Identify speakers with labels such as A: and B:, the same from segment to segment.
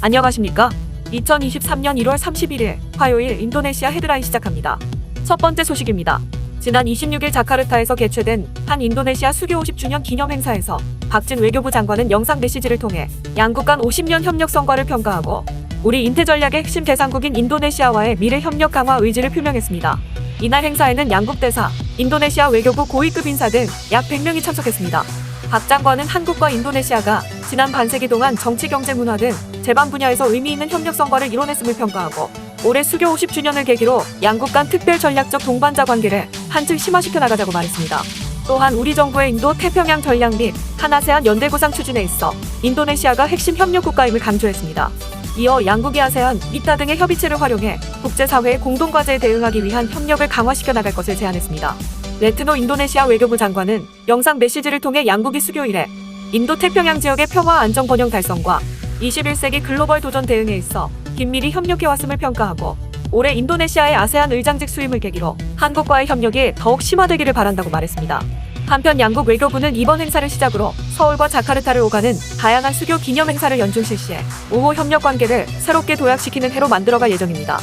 A: 안녕하십니까? 2023년 1월 31일 화요일 인도네시아 헤드라인 시작합니다. 첫 번째 소식입니다. 지난 26일 자카르타에서 개최된 한 인도네시아 수교 50주년 기념 행사에서 박진 외교부 장관은 영상 메시지를 통해 양국 간 50년 협력 성과를 평가하고 우리 인태 전략의 핵심 대상국인 인도네시아와의 미래 협력 강화 의지를 표명했습니다. 이날 행사에는 양국 대사, 인도네시아 외교부 고위급 인사 등 약 100명이 참석했습니다. 박 장관은 한국과 인도네시아가 지난 반세기 동안 정치, 경제, 문화 등 제반 분야에서 의미 있는 협력 성과를 이뤄냈음을 평가하고 올해 수교 50주년을 계기로 양국 간 특별 전략적 동반자 관계를 한층 심화시켜 나가자고 말했습니다. 또한 우리 정부의 인도 태평양 전략 및 한아세안 연대 구상 추진에 있어 인도네시아가 핵심 협력 국가임을 강조했습니다. 이어 양국이 아세안, 이타 등의 협의체를 활용해 국제사회의 공동과제에 대응하기 위한 협력을 강화시켜 나갈 것을 제안했습니다. 레트노 인도네시아 외교부 장관은 영상 메시지를 통해 양국이 수교 이래 인도 태평양 지역의 평화 안정 번영 달성과 21세기 글로벌 도전 대응에 있어 긴밀히 협력해왔음을 평가하고 올해 인도네시아의 아세안 의장직 수임을 계기로 한국과의 협력이 더욱 심화되기를 바란다고 말했습니다. 한편 양국 외교부는 이번 행사를 시작으로 서울과 자카르타를 오가는 다양한 수교 기념 행사를 연중 실시해 우호 협력 관계를 새롭게 도약시키는 해로 만들어갈 예정입니다.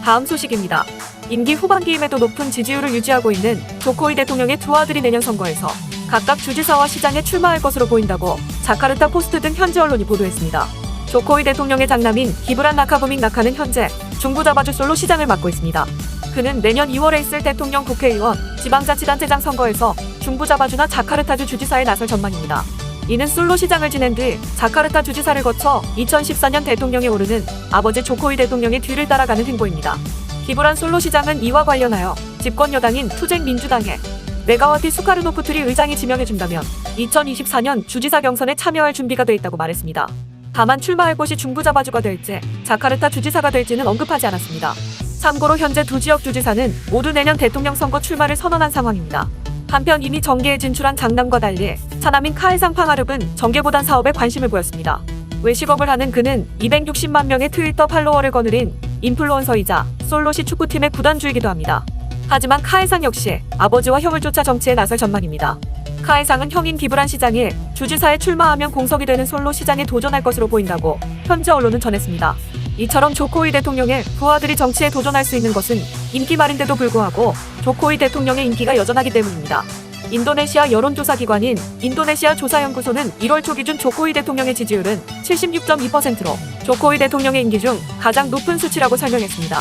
A: 다음 소식입니다. 임기 후반기임에도 높은 지지율을 유지하고 있는 조코위 대통령의 두 아들이 내년 선거에서 각각 주지사와 시장에 출마할 것으로 보인다고 자카르타 포스트 등 현지 언론이 보도했습니다. 조코위 대통령의 장남인 기브란 라카부밍 라카는 현재 중부자바주 솔로 시장을 맡고 있습니다. 그는 내년 2월에 있을 대통령, 국회의원, 지방자치단체장 선거에서 중부자바주나 자카르타주 주지사에 나설 전망입니다. 이는 솔로 시장을 지낸 뒤 자카르타 주지사를 거쳐 2014년 대통령에 오르는 아버지 조코위 대통령의 뒤를 따라가는 행보입니다. 기브란 솔로 시장은 이와 관련하여 집권 여당인 투쟁민주당의 메가와티 수카르노프트리 의장이 지명해준다면 2024년 주지사 경선에 참여할 준비가 돼 있다고 말했습니다. 다만 출마할 곳이 중부자바주가 될지 자카르타 주지사가 될지는 언급하지 않았습니다. 참고로 현재 두 지역 주지사는 모두 내년 대통령 선거 출마를 선언한 상황입니다. 한편 이미 정계에 진출한 장남과 달리 차남인 카에상 팡아릅은 정계보단 사업에 관심을 보였습니다. 외식업을 하는 그는 260만 명의 트위터 팔로워를 거느린 인플루언서이자 솔로시 축구팀의 구단주이기도 합니다. 하지만 카에상 역시 아버지와 형을 쫓아 정치에 나설 전망입니다. 카에상은 형인 기브란 시장이 주지사에 출마하면 공석이 되는 솔로 시장에 도전할 것으로 보인다고 현지 언론은 전했습니다. 이처럼 조코위 대통령의 부하들이 정치에 도전할 수 있는 것은 인기 말인데도 불구하고 조코위 대통령의 인기가 여전하기 때문입니다. 인도네시아 여론조사 기관인 인도네시아 조사연구소는 1월 초 기준 조코위 대통령의 지지율은 76.2%로 조코위 대통령의 임기 중 가장 높은 수치라고 설명했습니다.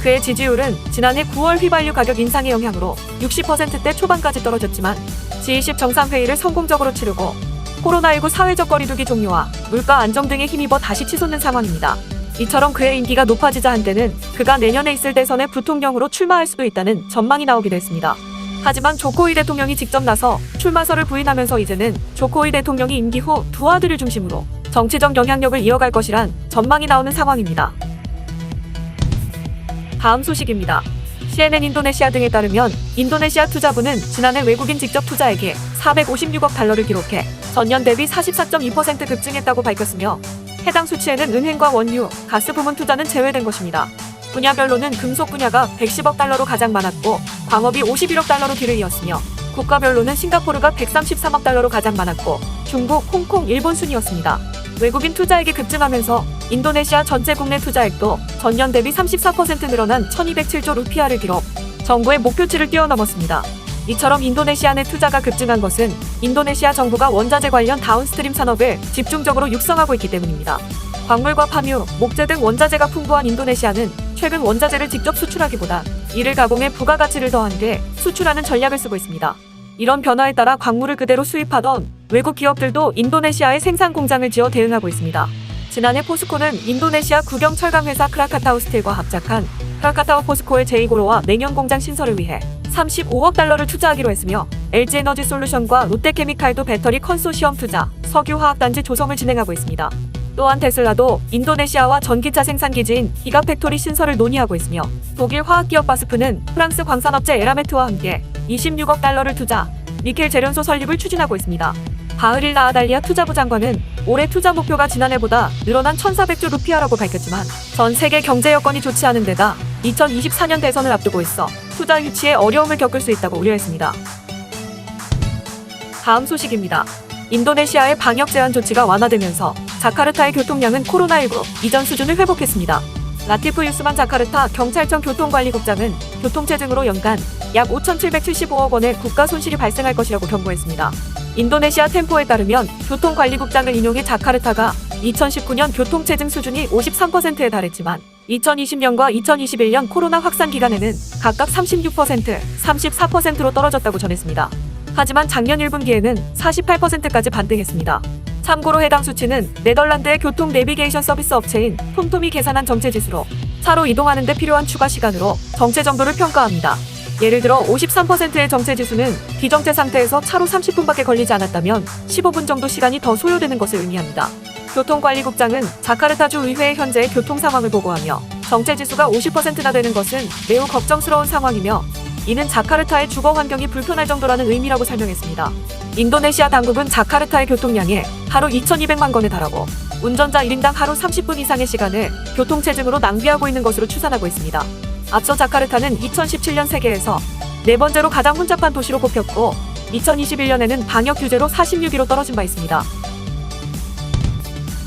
A: 그의 지지율은 지난해 9월 휘발유 가격 인상의 영향으로 60%대 초반까지 떨어졌지만 G20 정상회의를 성공적으로 치르고 코로나19 사회적 거리두기 종료와 물가 안정 등에 힘입어 다시 치솟는 상황입니다. 이처럼 그의 인기가 높아지자 한때는 그가 내년에 있을 대선에 부통령으로 출마할 수도 있다는 전망이 나오기도 했습니다. 하지만 조코위 대통령이 직접 나서 출마설을 부인하면서 이제는 조코위 대통령이 임기 후 두 아들을 중심으로 정치적 영향력을 이어갈 것이란 전망이 나오는 상황입니다. 다음 소식입니다. CNN 인도네시아 등에 따르면 인도네시아 투자부는 지난해 외국인 직접 투자액이 456억 달러를 기록해 전년 대비 44.2% 급증했다고 밝혔으며 해당 수치에는 은행과 원유, 가스 부문 투자는 제외된 것입니다. 분야별로는 금속 분야가 110억 달러로 가장 많았고 광업이 51억 달러로 뒤를 이었으며 국가별로는 싱가포르가 133억 달러로 가장 많았고 중국, 홍콩, 일본 순이었습니다. 외국인 투자액이 급증하면서 인도네시아 전체 국내 투자액도 전년 대비 34% 늘어난 1207조 루피아를 기록, 정부의 목표치를 뛰어넘었습니다. 이처럼 인도네시아 내 투자가 급증한 것은 인도네시아 정부가 원자재 관련 다운스트림 산업을 집중적으로 육성하고 있기 때문입니다. 광물과 파묘, 목재 등 원자재가 풍부한 인도네시아는 최근 원자재를 직접 수출하기보다 이를 가공해 부가가치를 더한 뒤 수출하는 전략을 쓰고 있습니다. 이런 변화에 따라 광물을 그대로 수입하던 외국 기업들도 인도네시아에 생산 공장을 지어 대응하고 있습니다. 지난해 포스코는 인도네시아 국영 철강회사 크라카타우 스틸과 합작한 크라카타우 포스코의 제2고로와 냉연 공장 신설을 위해 35억 달러를 투자하기로 했으며 LG에너지 솔루션과 롯데케미칼도 배터리 컨소시엄 투자, 석유화학단지 조성을 진행하고 있습니다. 또한 테슬라도 인도네시아와 전기차 생산기지인 기가팩토리 신설을 논의하고 있으며 독일 화학기업 바스프는 프랑스 광산업체 에라메트와 함께 26억 달러를 투자, 니켈 재련소 설립을 추진하고 있습니다. 바흐릴라 아달리아 투자부 장관은 올해 투자 목표가 지난해보다 늘어난 1,400조 루피아라고 밝혔지만 전 세계 경제 여건이 좋지 않은 데다 2024년 대선을 앞두고 있어 투자 유치에 어려움을 겪을 수 있다고 우려했습니다. 다음 소식입니다. 인도네시아의 방역 제한 조치가 완화되면서 자카르타의 교통량은 코로나19 이전 수준을 회복했습니다. 라티프 유스만 자카르타 경찰청 교통관리국장은 교통체증으로 연간 약 5,775억 원의 국가 손실이 발생할 것이라고 경고했습니다. 인도네시아 템포에 따르면 교통관리국장을 인용해 자카르타가 2019년 교통체증 수준이 53%에 달했지만 2020년과 2021년 코로나 확산 기간에는 각각 36%, 34%로 떨어졌다고 전했습니다. 하지만 작년 1분기에는 48%까지 반등했습니다. 참고로 해당 수치는 네덜란드의 교통 내비게이션 서비스 업체인 톰톰이 계산한 정체지수로 차로 이동하는 데 필요한 추가 시간으로 정체 정도를 평가합니다. 예를 들어 53%의 정체지수는 비정체 상태에서 차로 30분밖에 걸리지 않았다면 15분 정도 시간이 더 소요되는 것을 의미합니다. 교통관리국장은 자카르타주 의회의 현재의 교통 상황을 보고하며 정체지수가 50%나 되는 것은 매우 걱정스러운 상황이며 이는 자카르타의 주거 환경이 불편할 정도라는 의미라고 설명했습니다. 인도네시아 당국은 자카르타의 교통량이 하루 2,200만 건에 달하고 운전자 1인당 하루 30분 이상의 시간을 교통체증으로 낭비하고 있는 것으로 추산하고 있습니다. 앞서 자카르타는 2017년 세계에서 네 번째로 가장 혼잡한 도시로 꼽혔고 2021년에는 방역 규제로 46위로 떨어진 바 있습니다.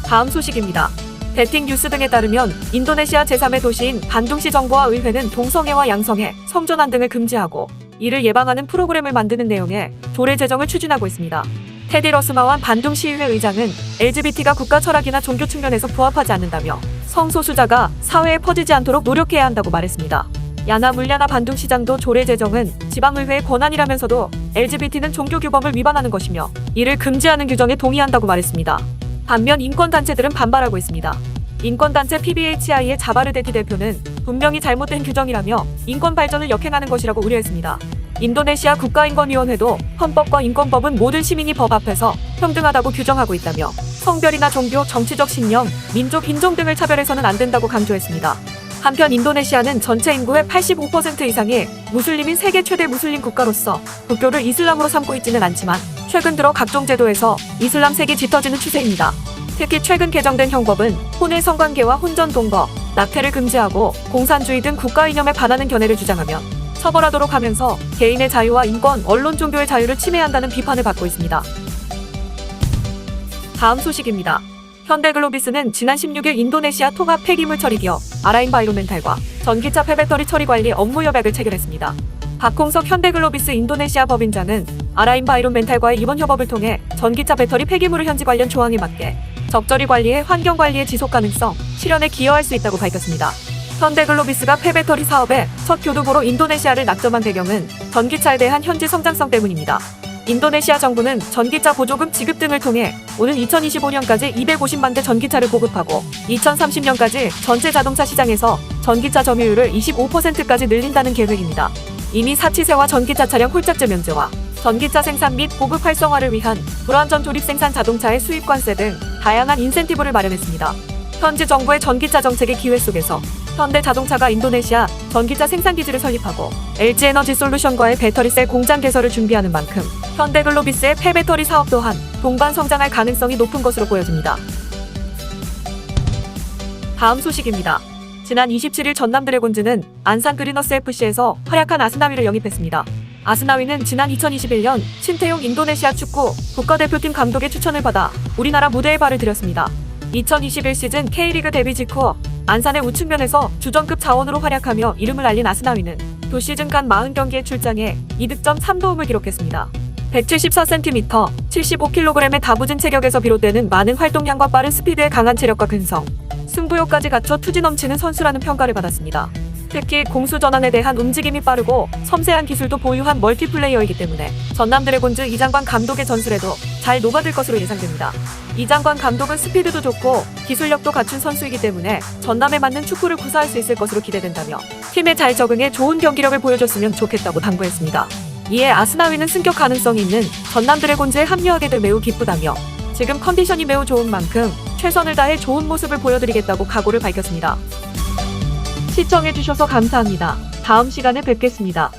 A: 다음 소식입니다. 베팅 뉴스 등에 따르면 인도네시아 제3의 도시인 반둥시 정부와 의회는 동성애와 양성애, 성전환 등을 금지하고 이를 예방하는 프로그램을 만드는 내용의 조례 제정을 추진하고 있습니다. 테디 러스마완 반둥시의회 의장은 LGBT가 국가 철학이나 종교 측면에서 부합하지 않는다며 성소수자가 사회에 퍼지지 않도록 노력해야 한다고 말했습니다. 야나 물야나 반둥시장도 조례 제정은 지방의회의 권한이라면서도 LGBT는 종교 규범을 위반하는 것이며 이를 금지하는 규정에 동의한다고 말했습니다. 반면 인권단체들은 반발하고 있습니다. 인권단체 PBHI의 자바르데티 대표는 분명히 잘못된 규정이라며 인권 발전을 역행하는 것이라고 우려했습니다. 인도네시아 국가인권위원회도 헌법과 인권법은 모든 시민이 법 앞에서 평등하다고 규정하고 있다며 성별이나 종교, 정치적 신념, 민족, 인종 등을 차별해서는 안 된다고 강조했습니다. 한편 인도네시아는 전체 인구의 85% 이상이 무슬림인 세계 최대 무슬림 국가로서 국교를 이슬람으로 삼고 있지는 않지만 최근 들어 각종 제도에서 이슬람색이 짙어지는 추세입니다. 특히 최근 개정된 형법은 혼외 성관계와 혼전 동거, 낙태를 금지하고 공산주의 등 국가 이념에 반하는 견해를 주장하며 처벌하도록 하면서 개인의 자유와 인권, 언론, 종교의 자유를 침해한다는 비판을 받고 있습니다. 다음 소식입니다. 현대글로비스는 지난 16일 인도네시아 통합 폐기물 처리 기업 아라인바이로멘탈과 전기차 폐배터리 처리 관리 업무 협약을 체결했습니다. 박홍석 현대글로비스 인도네시아 법인장은 아라인바이로멘탈과의 이번 협업을 통해 전기차 배터리 폐기물을 현지 관련 조항에 맞게 적절히 관리해 환경 관리의 지속 가능성, 실현에 기여할 수 있다고 밝혔습니다. 현대글로비스가 폐배터리 사업에 첫 교두보로 인도네시아를 낙점한 배경은 전기차에 대한 현지 성장성 때문입니다. 인도네시아 정부는 전기차 보조금 지급 등을 통해 오는 2025년까지 250만 대 전기차를 보급하고 2030년까지 전체 자동차 시장에서 전기차 점유율을 25%까지 늘린다는 계획입니다. 이미 사치세와 전기차 차량 홀짝제 면제와 전기차 생산 및 보급 활성화를 위한 불완전 조립 생산 자동차의 수입 관세 등 다양한 인센티브를 마련했습니다. 현지 정부의 전기차 정책의 기회 속에서 현대자동차가 인도네시아 전기차 생산기지를 설립하고 LG에너지솔루션과의 배터리셀 공장 개설을 준비하는 만큼 현대글로비스의 폐배터리 사업 또한 동반 성장할 가능성이 높은 것으로 보여집니다. 다음 소식입니다. 지난 27일 전남 드래곤즈는 안산 그리너스 FC에서 활약한 아스나위를 영입했습니다. 아스나위는 지난 2021년 신태용 인도네시아 축구 국가대표팀 감독의 추천을 받아 우리나라 무대에 발을 들였습니다. 2021 시즌 K리그 데뷔 직후 안산의 우측면에서 주전급 자원으로 활약하며 이름을 알린 아스나위는 두 시즌간 40경기에 출장해 2득점 3도움을 기록했습니다. 174cm, 75kg의 다부진 체격에서 비롯되는 많은 활동량과 빠른 스피드에 강한 체력과 근성, 승부욕까지 갖춰 투지 넘치는 선수라는 평가를 받았습니다. 특히 공수 전환에 대한 움직임이 빠르고 섬세한 기술도 보유한 멀티플레이어이기 때문에 전남 드래곤즈 이장관 감독의 전술에도 잘 녹아들 것으로 예상됩니다. 이장관 감독은 스피드도 좋고 기술력도 갖춘 선수이기 때문에 전남에 맞는 축구를 구사할 수 있을 것으로 기대된다며 팀에 잘 적응해 좋은 경기력을 보여줬으면 좋겠다고 당부했습니다. 이에 아스나위는 승격 가능성이 있는 전남 드래곤즈에 합류하게 돼 매우 기쁘다며 지금 컨디션이 매우 좋은 만큼 최선을 다해 좋은 모습을 보여드리겠다고 각오를 밝혔습니다. 시청해주셔서 감사합니다. 다음 시간에 뵙겠습니다.